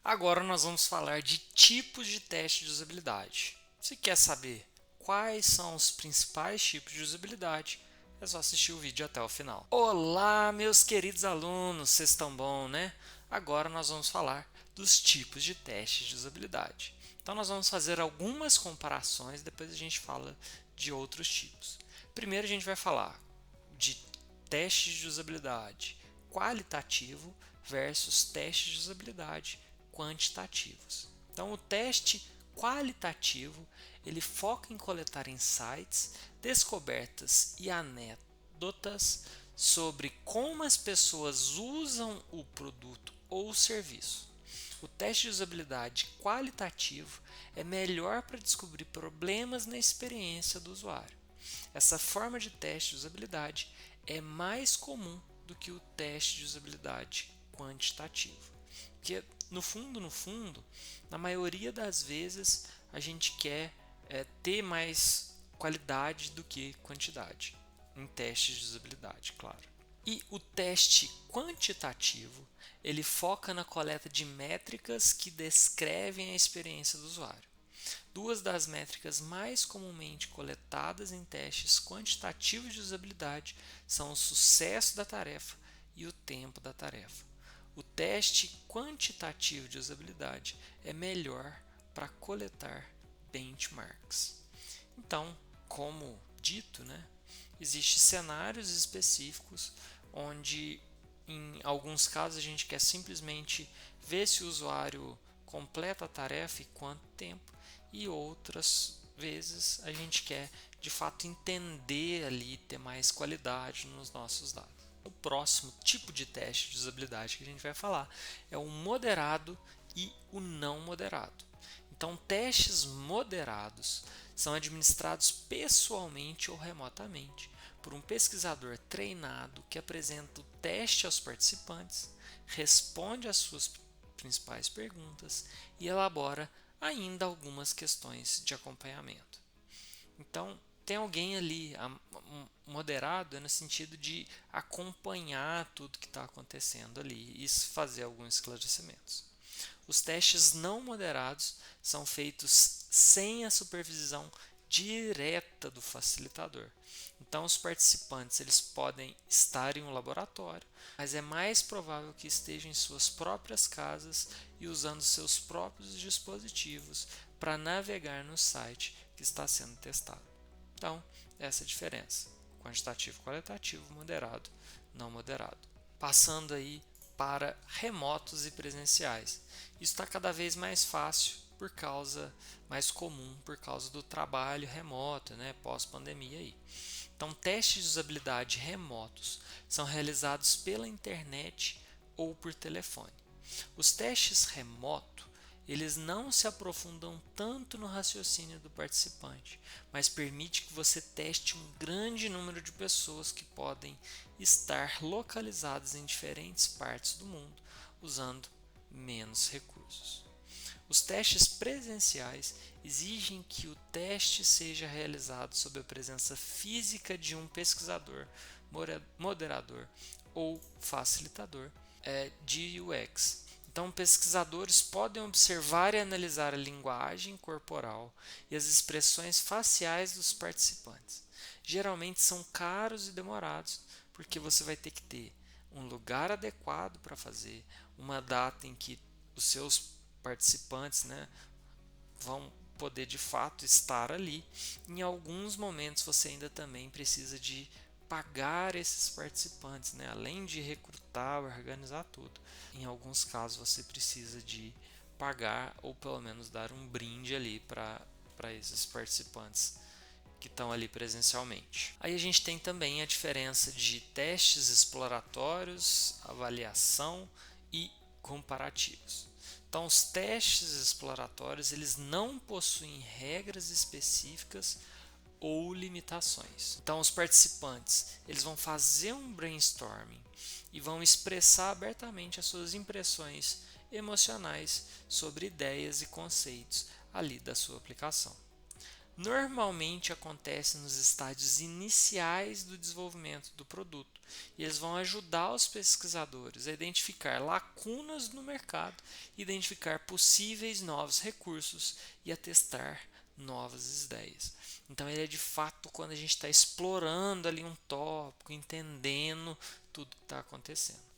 Agora nós vamos falar de tipos de teste de usabilidade. Se quer saber quais são os principais tipos de usabilidade, é só assistir o vídeo até o final. Olá, meus queridos alunos, vocês estão bom, né? Agora nós vamos falar dos tipos de testes de usabilidade. Então nós vamos fazer algumas comparações, depois a gente fala de outros tipos. Primeiro a gente vai falar de testes de usabilidade qualitativo versus testes de usabilidade quantitativos. Então, o teste qualitativo ele foca em coletar insights, descobertas e anedotas sobre como as pessoas usam o produto ou o serviço. O teste de usabilidade qualitativo é melhor para descobrir problemas na experiência do usuário. Essa forma de teste de usabilidade é mais comum do que o teste de usabilidade quantitativo. Porque no fundo, na maioria das vezes a gente quer ter mais qualidade do que quantidade em testes de usabilidade, claro. E o teste quantitativo, ele foca na coleta de métricas que descrevem a experiência do usuário. Duas das métricas mais comumente coletadas em testes quantitativos de usabilidade são o sucesso da tarefa e o tempo da tarefa. O teste quantitativo de usabilidade é melhor para coletar benchmarks. Então, como dito, existem cenários específicos onde, em alguns casos, a gente quer simplesmente ver se o usuário completa a tarefa e quanto tempo, e outras vezes a gente quer de fato entender ali, ter mais qualidade nos nossos dados. O próximo tipo de teste de usabilidade que a gente vai falar é o moderado e o não moderado. Então, testes moderados são administrados pessoalmente ou remotamente por um pesquisador treinado que apresenta o teste aos participantes, responde às suas principais perguntas e elabora ainda algumas questões de acompanhamento. Então, tem alguém ali moderado no sentido de acompanhar tudo que está acontecendo ali e fazer alguns esclarecimentos. Os testes não moderados são feitos sem a supervisão direta do facilitador. Então, os participantes eles podem estar em um laboratório, mas é mais provável que estejam em suas próprias casas e usando seus próprios dispositivos para navegar no site que está sendo testado. Então, essa é a diferença: quantitativo, qualitativo, moderado, não moderado. Passando aí para remotos e presenciais. Isso está cada vez mais fácil mais comum por causa do trabalho remoto, pós-pandemia aí. Então, testes de usabilidade remotos são realizados pela internet ou por telefone. Os testes remoto eles não se aprofundam tanto no raciocínio do participante, mas permite que você teste um grande número de pessoas que podem estar localizadas em diferentes partes do mundo, usando menos recursos. Os testes presenciais exigem que o teste seja realizado sob a presença física de um pesquisador, moderador ou facilitador de UX. Então, pesquisadores podem observar e analisar a linguagem corporal e as expressões faciais dos participantes. Geralmente são caros e demorados, porque você vai ter que ter um lugar adequado para fazer, uma data em que os seus participantes vão poder de fato estar ali. Em alguns momentos você ainda também precisa de pagar esses participantes, além de recrutar, organizar tudo. Em alguns casos você precisa de pagar ou pelo menos dar um brinde ali para esses participantes que estão ali presencialmente. Aí a gente tem também a diferença de testes exploratórios, avaliação e comparativos. Então, os testes exploratórios eles não possuem regras específicas ou limitações. Então, os participantes eles vão fazer um brainstorming e vão expressar abertamente as suas impressões emocionais sobre ideias e conceitos ali da sua aplicação. normalmente acontece nos estádios iniciais do desenvolvimento do produto e eles vão ajudar os pesquisadores a identificar lacunas no mercado, identificar possíveis novos recursos e a testar novas ideias. Então ele é de fato quando a gente está explorando ali um tópico, entendendo tudo que está acontecendo.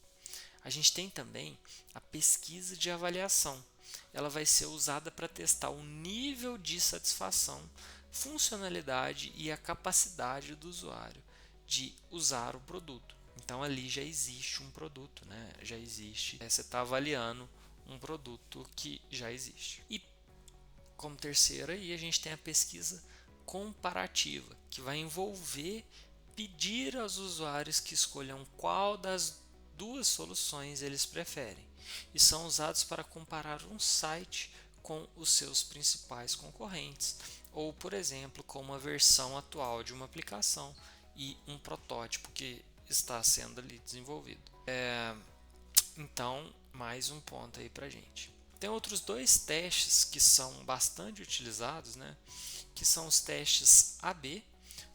A gente tem também a pesquisa de avaliação. Ela vai ser usada para testar o nível de satisfação, funcionalidade e a capacidade do usuário de usar o produto. Então ali já existe um produto, né? Já existe. Você está avaliando um produto que já existe. E como terceira aí a gente tem a pesquisa comparativa, que vai envolver pedir aos usuários que escolham qual das duas soluções eles preferem e são usados para comparar um site com os seus principais concorrentes ou, por exemplo, com uma versão atual de uma aplicação e um protótipo que está sendo ali desenvolvido. Então, mais um ponto aí para gente. Tem outros dois testes que são bastante utilizados, né? Que são os testes AB.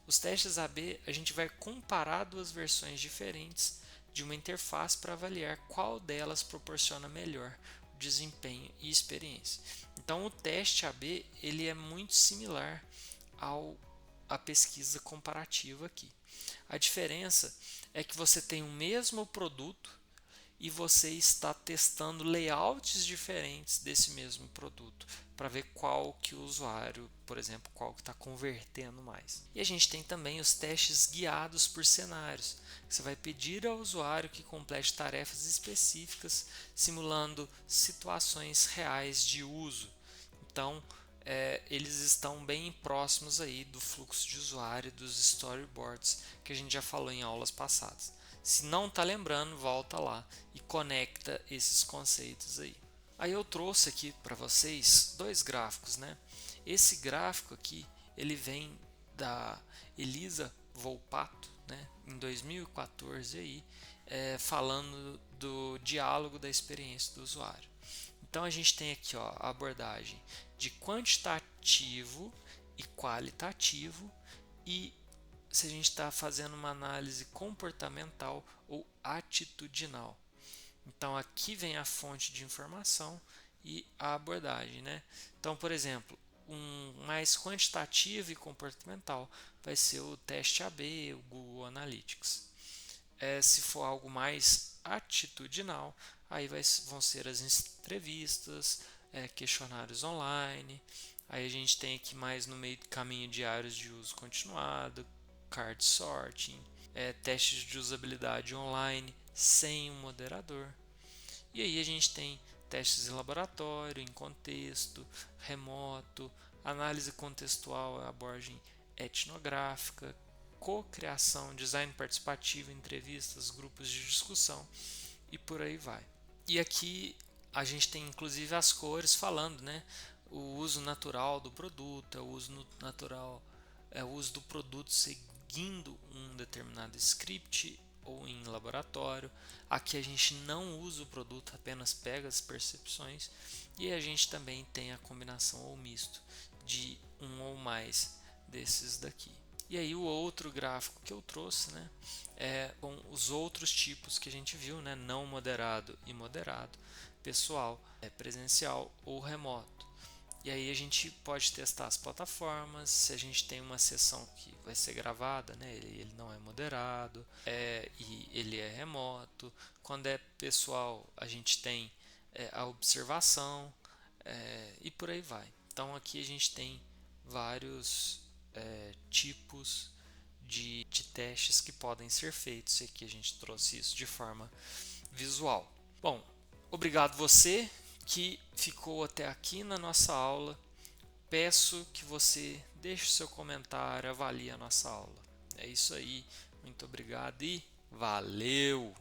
Os testes AB, a gente vai comparar duas versões diferentes de uma interface para avaliar qual delas proporciona melhor desempenho e experiência. Então, o teste AB ele é muito similar à pesquisa comparativa aqui. A diferença é que você tem o mesmo produto e você está testando layouts diferentes desse mesmo produto para ver qual que o usuário, por exemplo, qual que está convertendo mais. E a gente tem também os testes guiados por cenários. Você vai pedir ao usuário que complete tarefas específicas, simulando situações reais de uso. Então, eles estão bem próximos aí do fluxo de usuário dos storyboards que a gente já falou em aulas passadas. Se não está lembrando, volta lá e conecta esses conceitos aí. Aí eu trouxe aqui para vocês dois gráficos, né? Esse gráfico aqui, ele vem da Elisa Volpato, né? Em 2014 aí, falando do diálogo da experiência do usuário. Então a gente tem aqui ó, a abordagem de quantitativo e qualitativo e se a gente está fazendo uma análise comportamental ou atitudinal. Então aqui vem a fonte de informação e a abordagem, né? Então, por exemplo, um mais quantitativo e comportamental vai ser o teste AB, o Google Analytics. Se for algo mais atitudinal, aí vão ser as entrevistas, questionários online. Aí a gente tem aqui mais no meio do caminho diários de uso continuado, card sorting, testes de usabilidade online sem um moderador. E aí a gente tem testes em laboratório, em contexto, remoto, análise contextual, abordagem etnográfica, co-criação, design participativo, entrevistas, grupos de discussão e por aí vai. E aqui a gente tem inclusive as cores falando, né? O uso natural do produto, o uso natural, o uso do produto seguindo um determinado script ou em laboratório. Aqui a gente não usa o produto, apenas pega as percepções. E a gente também tem a combinação ou misto de um ou mais desses daqui. E aí o outro gráfico que eu trouxe, né, com os outros tipos que a gente viu, né, não moderado e moderado, pessoal, presencial ou remoto. E aí a gente pode testar as plataformas, se a gente tem uma sessão que vai ser gravada, né, ele não é moderado, e ele é remoto. Quando é pessoal, a gente tem a observação e por aí vai. Então aqui a gente tem vários tipos de testes que podem ser feitos e aqui a gente trouxe isso de forma visual. Bom, obrigado você que ficou até aqui na nossa aula. Peço que você deixe o seu comentário, avalie a nossa aula. É isso aí, muito obrigado e valeu!